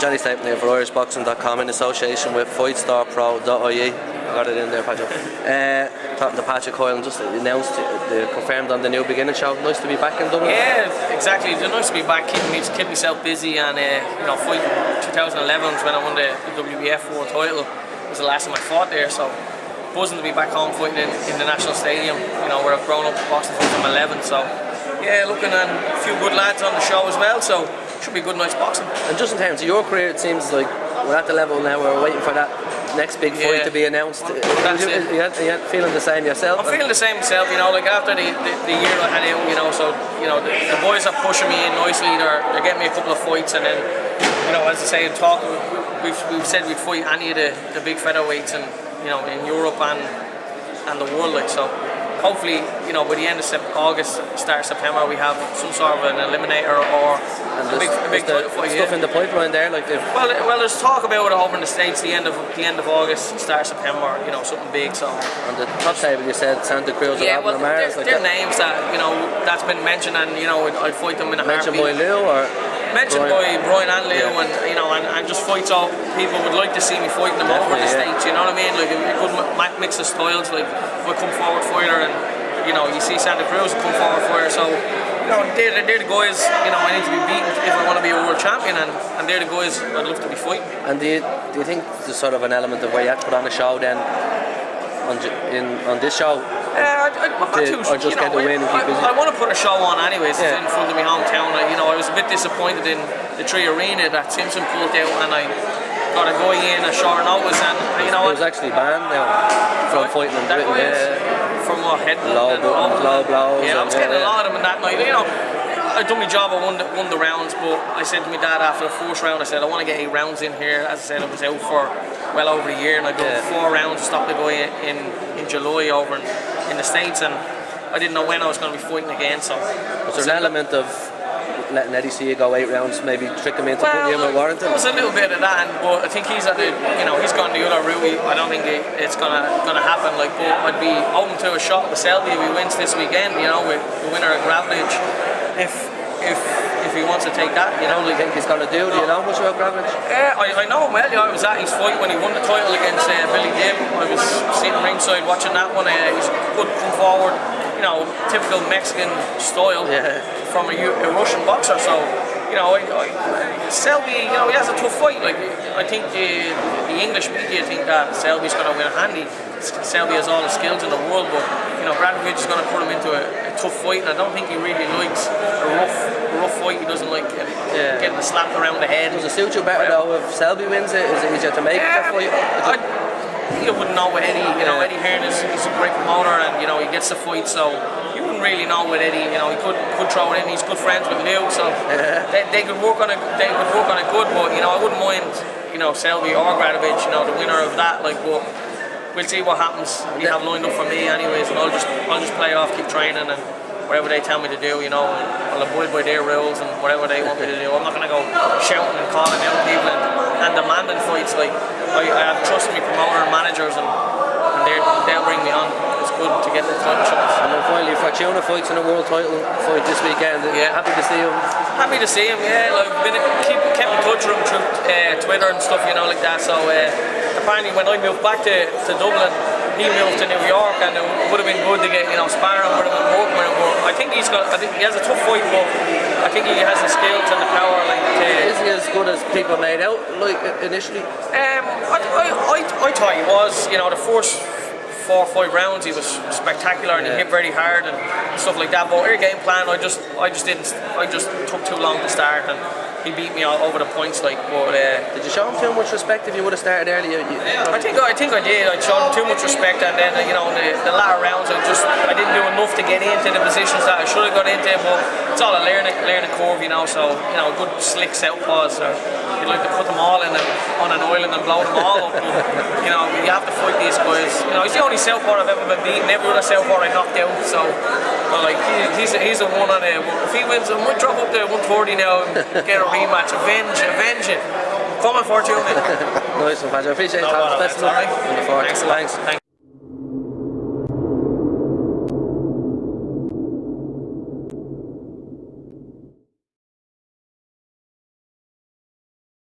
Johnny Stapleton here for IrishBoxing.com in association with FightStarPro.ie. I got it in there, Patrick. Talking to Patrick Hyland, just announced, confirmed on the New Beginning show. Nice to be back in Dublin. Yeah, exactly. It's nice to be back, keep myself busy, and fighting 2011 was when I won the WBF World title. It was the last time I fought there, so buzzing to be back home fighting in the National Stadium. Where I've grown up boxing since I'm 11. So yeah, looking at a few good lads on the show as well. So should be good night's boxing. And just in terms of your career, it seems like we're at the level now where we're waiting for that next big fight to be announced. Are you feeling the same yourself? I'm feeling the same myself, after the year I had out, the boys are pushing me in nicely, they're getting me a couple of fights, and then, as I say, we've said we'd fight any of the big featherweights in Europe and the world, so hopefully, by the end of August, start of September, we have some sort of an eliminator or a big title fight. Stuff in the pipeline there, well, there's talk about it over in the States. The end of August, start of September. Something big. So on the top table, you said Santa Cruz or Abner. They're names that that's been mentioned, and I'd fight them in a heartbeat. Mentioned by Lou or? Mentioned by Brian and Lou, and just fights off. People would like to see me fighting them over in the States. You know what I mean? Like a good mix of styles. Like if I come forward fighter, and you see Santa Cruz come forward fighter. So they're the guys. I need to be beaten if I want to be a world champion, and they're the guys I'd love to be fighting. And do you think there's sort of an element of where you have to put on a show then on this show? Or just get the win and keep busy? I want to put a show on anyways. It's in front of my hometown. I was a bit disappointed in the Tree Arena that Simpson pulled out, and I got a guy in a short notice, and it was actually banned now from fighting in Britain. From what, head low blows. Yeah, I was getting a lot of them that night. I done my job. I won the rounds, but I said to my dad after the first round, I said I want to get 8 rounds in here. As I said, I was out for well over a year, and I done 4 rounds to stop the guy in July over in the States, and I didn't know when I was going to be fighting again. So was there an element of letting Eddie see you go 8 rounds, maybe trick him into putting him at Warrington? There was a little bit of that, but I think he's at he's gone the other route. I don't think it's gonna happen. But I'd be open to a shot with Selby if he wins this weekend. With the winner of Gravenage, if he wants to take that. What do you think he's gonna do? Do you know much about Gravenage? I know him well. I was at his fight when he won the title against Billy Gibb. I was sitting ringside watching that one. He's good, come forward. Typical Mexican style from a Russian boxer. So, Selby, he has a tough fight. I think the English media think that Selby's going to win a handy. Selby has all the skills in the world, but Gravenage is going to put him into a tough fight, and I don't think he really likes a rough fight. He doesn't like getting slapped around the head. Does it suit you better though if Selby wins it? Is it easier to make that fight? I think I wouldn't know with Eddie. Eddie Hearn he's a great promoter, and he gets the fight, so you wouldn't really know with Eddie. He could throw it in. He's good friends with Lou, so they could work on it. They could work on it good, but I wouldn't mind Selby or Gravenage, the winner of that. But we'll see what happens. They have lined up for me anyways, and I'll just play off, keep training, and whatever they tell me to do, I'll abide by their rules and whatever they want me to do. I'm not going to go shouting and calling out people and demanding fights. I have trust in my promoter and managers, and they'll bring me on. It's good to get the title shots. And then finally, Fortuna fights in a world title fight this weekend. Happy to see him. Happy to see him. Yeah, I've kept in touch with him through Twitter and stuff, like that. So apparently, when I moved back to Dublin, he moved to New York, and it would have been good to get sparring with him and working with him. But I think he has a tough fight, but I think he has the skills and the power. Is he as good as people made out initially? I thought he was. The first 4 or 5 rounds he was spectacular, and he hit very hard and stuff like that. But our game plan, I just took too long to start, and he beat me all over the points. But did you show him too much respect if you would have started earlier? I think I did. I showed him too much respect, and then the latter rounds I didn't do enough to get into the positions that I should have got into. But it's all a learning curve, So a good slick southpaws. You'd like to put them all on an island and blow them all up. But, you have to fight these guys. He's the only southpaw I've ever been beaten. Every other southpaw I knocked out. So, he's the one on it. If he wins, I might drop up to 140 now and get a rematch. Avenge it. Coming for you. Nice one, Patrick. I appreciate it. Best of luck. Thanks.